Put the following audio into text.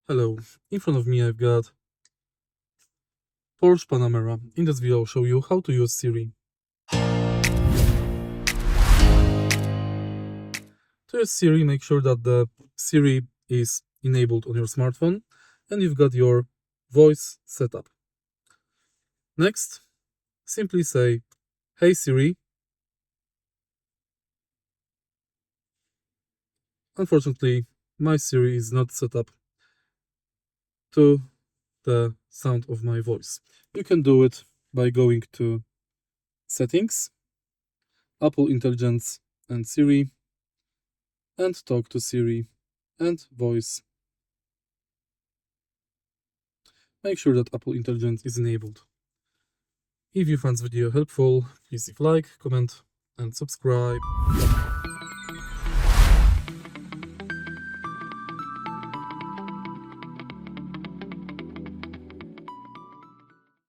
Hello, in front of me I've got Porsche Panamera. In this video I'll show you how to use Siri. To use Siri, make sure that the Siri is enabled on your smartphone and you've got your voice set up. Next, simply say, "Hey Siri." Unfortunately, my Siri is not set up to the sound of my voice. You can do it by going to Settings, Apple Intelligence and Siri, and Talk to Siri and Voice. Make sure that Apple Intelligence is enabled. If you found this video helpful, please leave a like, comment and subscribe.